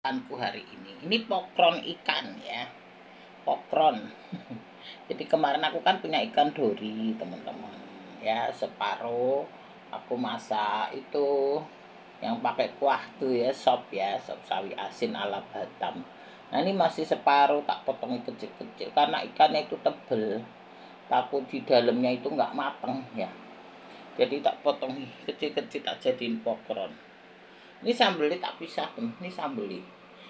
Makanku hari ini pokron ikan ya, pokron. Jadi kemarin aku kan punya ikan dori teman-teman ya, separuh aku masak itu yang pakai kuah tuh ya, sop sawi asin ala Batam. Nah ini masih separuh, tak potong kecil-kecil karena ikannya itu tebel, takut di dalamnya itu nggak mateng ya, jadi tak potong kecil-kecil, tak jadiin pokron. Ini sambelnya tak pisah teman, ini sambelnya.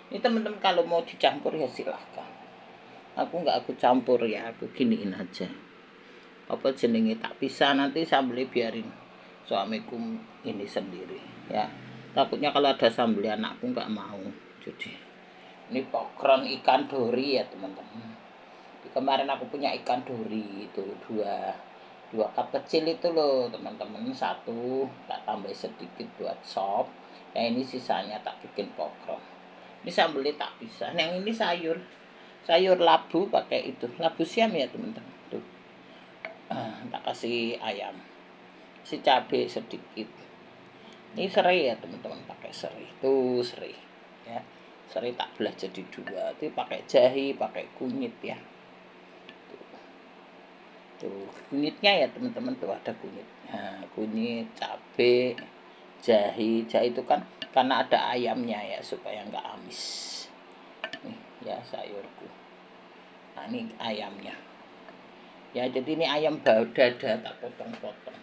Ini teman-teman kalau mau dicampur ya silahkan. Aku nggak aku campur ya, aku giniin aja. Apa jenenge, tak pisah, nanti sambelnya biarin suamiku ini sendiri ya. Takutnya kalau ada sambelnya anakku nggak mau. Jadi ini pokron ikan dori ya teman-teman. Kemarin aku punya ikan dori itu dua cup kecil itu loh teman-teman, satu tak tambah sedikit buat sop. Yang ini sisanya tak bikin pokron. Ini sambelnya tak pisah. Yang ini sayur labu, pakai itu labu siam ya teman-teman tuh. Tak kasih ayam, si cabai sedikit. Ini serai ya teman-teman, pakai serai tuh, serai ya. Serai tak belah jadi dua, itu pakai jahe, pakai kunyit ya. Tuh kunyitnya ya teman-teman, tuh ada kunyit. Nah, kunyit, cabai, jahe itu kan karena ada ayamnya ya, supaya nggak amis. Nih ya sayurku. Nah ini ayamnya ya, jadi ini ayam dada tak potong-potong.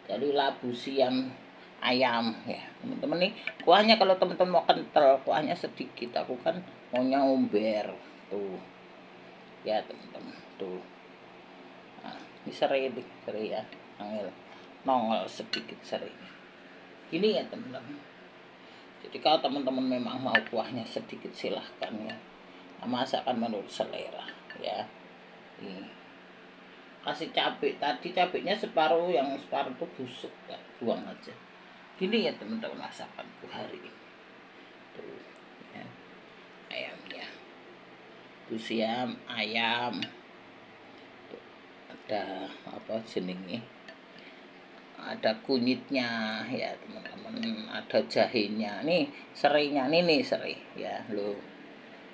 Jadi labu siam ayam ya teman-teman. Nih kuahnya kalau teman-teman mau kental, kuahnya sedikit, aku kan maunya umber tuh ya teman-teman tuh. Nah, ini serai ya, nongol sedikit serai ini ya teman-teman. Jadi kalau teman-teman memang mau kuahnya sedikit silahkan ya, masakan menurut selera ya. Ini kasih cabai, tadi cabainya separuh, yang separuh itu busuk ya, buang aja. Gini ya teman-teman masakanku hari ini tuh ya. Ayamnya siam ayam tuh, ada apa jenenge, ada kunyitnya ya teman-teman, ada jahenya, nih serainya, nih serai ya lo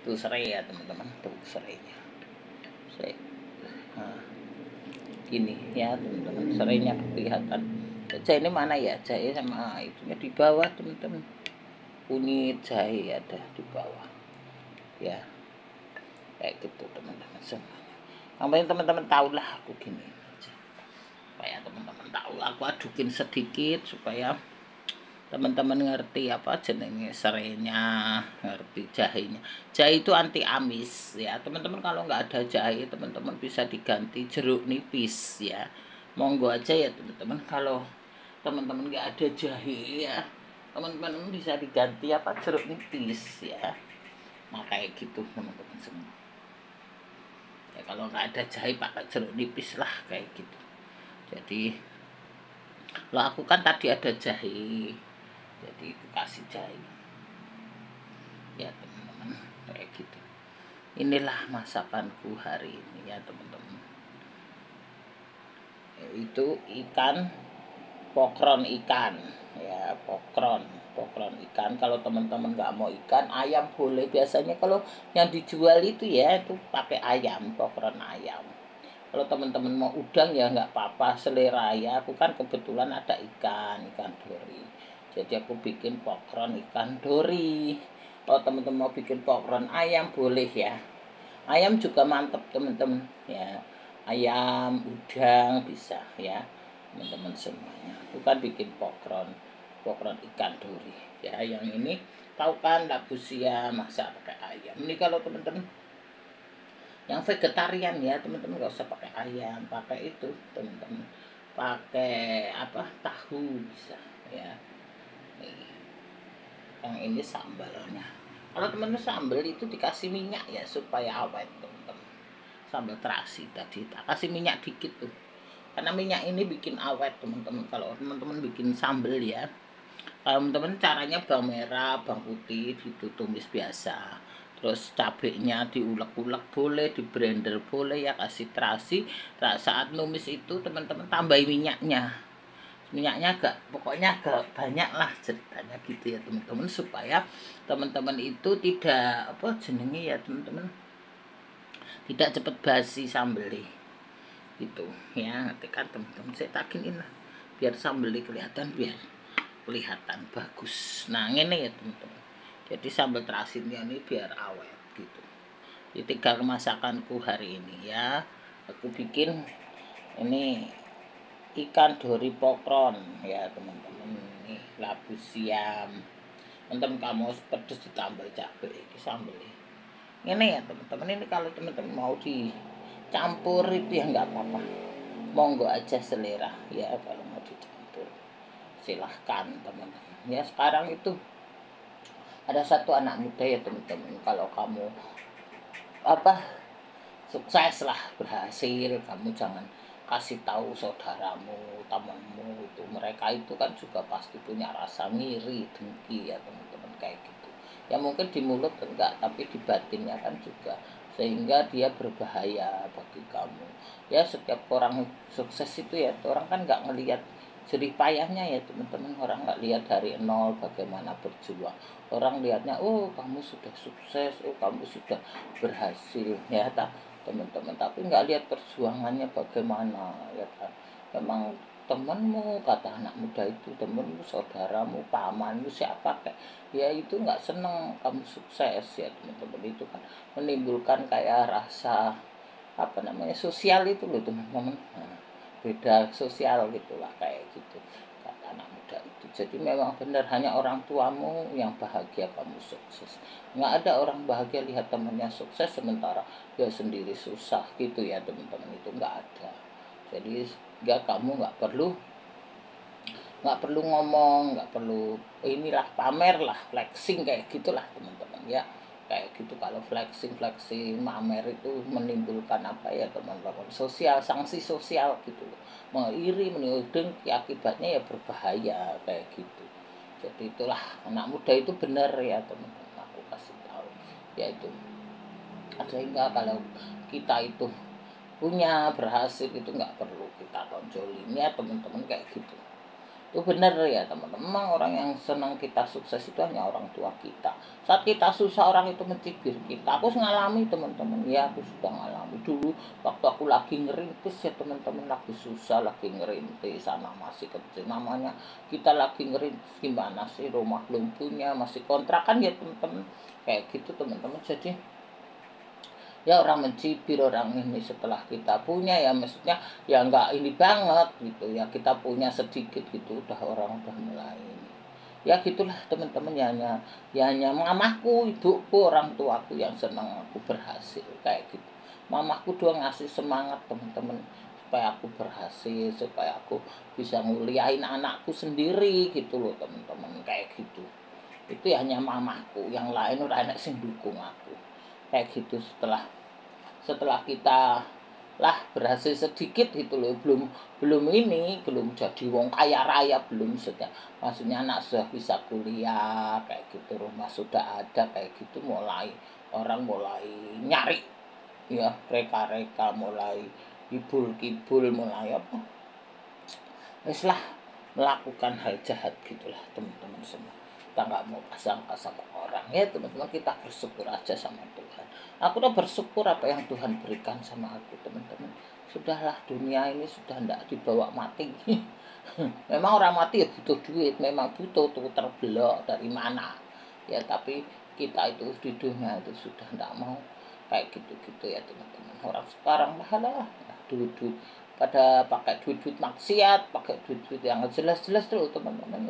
tuh, serai ya teman-teman, tuh serainya. Nah, gini ya teman-teman, serainya kelihatan. Jahe ini mana ya, jahe sama itunya di bawah teman-teman, kunyit jahe ada di bawah ya, kayak gitu teman-teman semuanya. Yang penting teman-teman tahulah aku gini aja, supaya teman-teman tahu. Aku adukin sedikit supaya teman-teman ngerti apa jenenge serainya, ngerti jahenya. Jahe itu anti amis ya teman-teman. Kalau nggak ada jahe teman-teman bisa diganti jeruk nipis ya, monggo aja ya teman-teman. Kalau teman-teman nggak ada jahe ya, teman-teman bisa diganti apa, jeruk nipis ya. Nah kayak gitu teman-teman semua ya, kalau nggak ada jahe pakai jeruk nipis lah kayak gitu. Jadi lo aku kan tadi ada jahe, jadi itu kasih jahe ya teman-teman, kayak gitu. Inilah masakanku hari ini ya teman-teman, itu ikan pokron ikan ya, pokron ikan. Kalau teman-teman nggak mau ikan, ayam boleh. Biasanya kalau yang dijual itu ya itu pakai ayam, pokron ayam. Kalau teman-teman mau udang ya nggak apa-apa, selera ya. Aku kan kebetulan ada ikan dori, jadi aku bikin pokron ikan dori. Kalau teman-teman mau bikin pokron ayam boleh ya, ayam juga mantep teman-teman ya, ayam udang bisa ya teman-teman semuanya. Aku kan bikin pokron ikan dori ya. Yang ini tahu kan labu siam masak pakai ayam. Ini kalau teman-teman yang vegetarian ya teman-teman nggak usah pakai ayam, pakai itu teman-teman, pakai apa, tahu bisa ya. Nih, yang ini sambalnya. Kalau teman-teman sambal itu dikasih minyak ya supaya awet teman-teman. Sambal terasi tadi tak kasih minyak dikit tuh, karena minyak ini bikin awet teman-teman. Kalau teman-teman bikin sambal ya, kalau teman-teman caranya bawang merah, bawang putih ditumis biasa, terus cabenya diulek-ulek boleh, di blender boleh ya, kasih terasi. Saat numis itu teman-teman tambahin minyaknya, minyaknya agak, pokoknya agak banyak lah ceritanya gitu ya teman-teman, supaya teman-teman itu tidak apa jenenge ya teman-teman, tidak cepat basi sambelnya gitu ya. Nanti kan teman-teman saya takin lah biar sambelnya kelihatan bagus. Nah ini ya teman-teman, jadi sambal terasinnya ini biar awet gitu. Ini 3 masakanku hari ini ya. Aku bikin ini ikan dori pokron ya teman-teman, nih labu siam. Teman-teman kamu pedes ditambah cabai ini sambal ini ya teman-teman. Ini kalau teman-teman mau dicampur itu ya nggak apa-apa, monggo aja selera ya. Kalau mau dicampur silahkan teman-teman ya. Sekarang itu ada satu anak muda ya teman-teman, kalau kamu apa sukses lah, berhasil, kamu jangan kasih tahu saudaramu, temanmu itu. Mereka itu kan juga pasti punya rasa ngiri, dengki ya teman-teman, kayak gitu. Ya mungkin di mulut enggak, tapi di batinnya kan juga, sehingga dia berbahaya bagi kamu. Ya setiap orang sukses itu ya, orang kan nggak ngelihat jerih payahnya ya teman-teman. Orang nggak lihat dari nol bagaimana berjuang. Orang lihatnya, oh kamu sudah sukses, oh kamu sudah berhasil ya teman-teman, tapi nggak lihat perjuangannya bagaimana ya kan. Memang temanmu, kata anak muda itu, temanmu, saudaramu, pamanmu, siapa kayak ya itu nggak seneng kamu sukses ya teman-teman. Itu kan menimbulkan kayak rasa apa namanya, sosial itu loh teman-teman. Nah, beda sosial gitulah kayak gitu kata anak muda itu. Jadi memang benar, hanya orang tuamu yang bahagia kamu sukses. Nggak ada orang bahagia lihat temannya sukses sementara dia sendiri susah gitu ya teman-teman. Itu nggak ada. Jadi nggak, kamu nggak perlu ngomong, nggak perlu inilah pamer lah, flexing kayak gitulah teman-teman ya. Kayak gitu, kalau flexing mamer itu menimbulkan apa ya teman-teman, sosial, sanksi sosial gitu loh, mengiri, menimbulkan akibatnya ya berbahaya kayak gitu. Jadi itulah, anak muda itu benar ya teman-teman, aku kasih tahu yaitu, sehingga kalau kita itu punya berhasil itu nggak perlu kita tonjolin ya teman-teman, kayak gitu. Itu benar ya teman-teman. Memang orang yang senang kita sukses itu hanya orang tua kita. Saat kita susah orang itu mencibir kita. Aku ngalami teman-teman ya, aku sudah ngalami dulu waktu aku lagi ngerintis ya teman-teman, lagi susah, lagi ngerintis, anak masih kecil, namanya kita lagi ngerintis, gimana sih, rumah belum punya, masih kontrakan ya teman-teman, kayak gitu teman-teman. Jadi ya orang mencibir, orang ini, setelah kita punya ya maksudnya ya nggak ini banget gitu ya, kita punya sedikit gitu udah orang udah mulai ini. Ya gitulah teman-teman, ya hanya mamaku, ibuku, orang tuaku yang senang aku berhasil kayak gitu. Mamaku doang ngasih semangat teman-teman, supaya aku berhasil, supaya aku bisa nguliahin anakku sendiri gitu loh teman-teman, kayak gitu. Itu ya hanya mamaku, yang lain udah enak sing dukung aku kayak gitu. Setelah kita lah berhasil sedikit gitu loh, belum jadi wong kaya raya, belum sudah, maksudnya anak sudah bisa kuliah kayak gitu, rumah sudah ada kayak gitu, mulai orang mulai nyari ya, reka-reka, mulai kibul-kibul, mulai apa wis lah, melakukan hal jahat gitulah teman-teman semua. Kita nggak mau pasang-pasang orang ya teman-teman, kita bersyukur aja sama Tuhan. Aku udah bersyukur apa yang Tuhan berikan sama aku teman-teman. Sudahlah, dunia ini sudah tidak dibawa mati. Memang orang mati ya butuh duit, memang butuh tuh, terbelah dari mana ya, tapi kita itu di dunia itu sudah tidak mau kayak gitu-gitu ya teman-teman. Orang sekarang lah duit-duit, pada pakai duit-duit maksiat, pakai duit-duit yang jelas-jelas tuh teman-teman.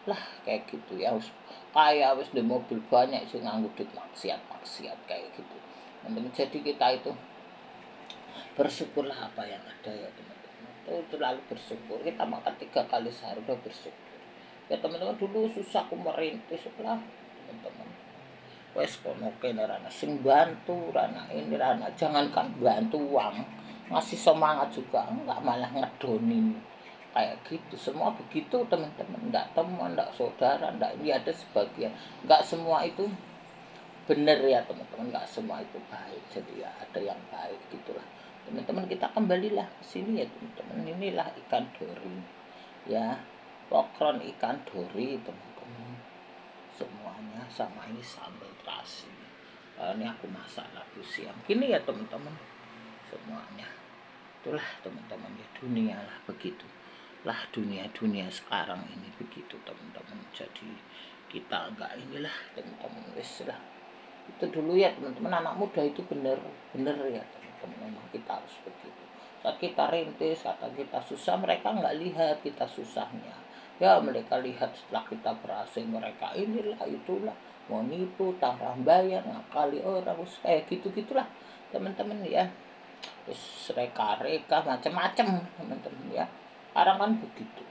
Lah kayak gitu ya, harus kaya wis di mobil banyak sih nganggo duit maksiat kayak gitu teman-teman. Jadi kita itu bersyukurlah apa yang ada ya teman-teman, itu selalu bersyukur. Kita makan 3 kali sehari udah bersyukur ya teman-teman. Dulu susah aku merintis lah teman-teman, wes kono kene rana sing bantu, rana ini rana, jangankan bantu uang, ngasih semangat juga enggak, malah ngedonin kayak gitu. Semua begitu teman-teman, enggak teman, enggak saudara, enggak ini, ada sebagian, enggak semua itu benar ya teman-teman, enggak semua itu baik. Jadi ya ada yang baik gitulah teman-teman. Kita kembalilah ke sini ya teman-teman. Inilah ikan dori ya, pokron ikan dori teman-teman semuanya, sama ini sambal terasi. Ini aku masak labu siang gini ya teman-teman semuanya. Itulah teman-teman ya, dunia lah begitu lah, dunia sekarang ini begitu teman-teman. Jadi kita enggak inilah teman-teman, wis lah itu dulu ya teman-teman. Anak muda itu bener ya teman-teman, memang kita harus begitu. Saat kita rintis, saat kita susah, mereka nggak lihat kita susahnya ya. Mereka lihat setelah kita berhasil, mereka inilah itulah, mau nipu, tanpa bayar, ngakali orang, kayak gitu-gitulah teman-teman ya. Terus reka-reka macam-macam teman-teman ya. Sekarang kan begitu.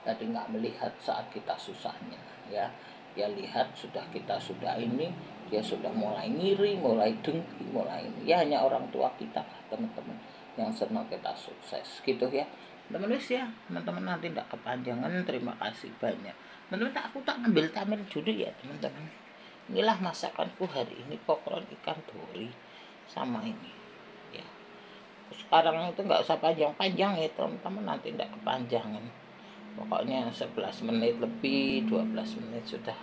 Jadi nggak melihat saat kita susahnya ya. Dia lihat kita sudah ini, dia sudah mulai ngiri, mulai dengki, mulai ini. Ya hanya orang tua kita teman-teman yang senang kita sukses gitu ya. Teman-teman ya, teman-teman nanti tidak kepanjangan. Terima kasih banyak. Teman-teman, aku tak ambil tamir dulu ya teman-teman. Inilah masakanku hari ini, pokron ikan dori sama ini ya. Sekarang itu nggak usah panjang-panjang ya teman-teman, nanti tidak kepanjangan. Pokoknya 11 menit lebih, 12 menit sudah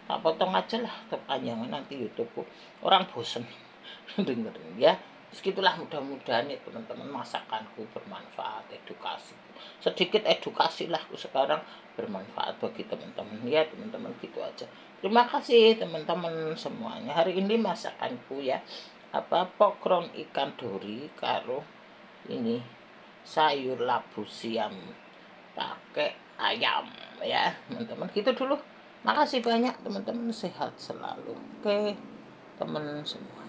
tak potong aja lah, kepanjangan nanti YouTube orang bosen dengerin ya. Segitulah, mudah-mudahan ya teman-teman masakanku bermanfaat, edukasi sedikit, edukasi lah sekarang bermanfaat bagi teman-teman ya teman-teman, gitu aja. Terima kasih teman-teman semuanya. Hari ini masakanku ya, pokron ikan dori karo ini sayur labu siam pakai ayam ya teman-teman, gitu dulu. Makasih banyak teman-teman, sehat selalu. Oke teman semua.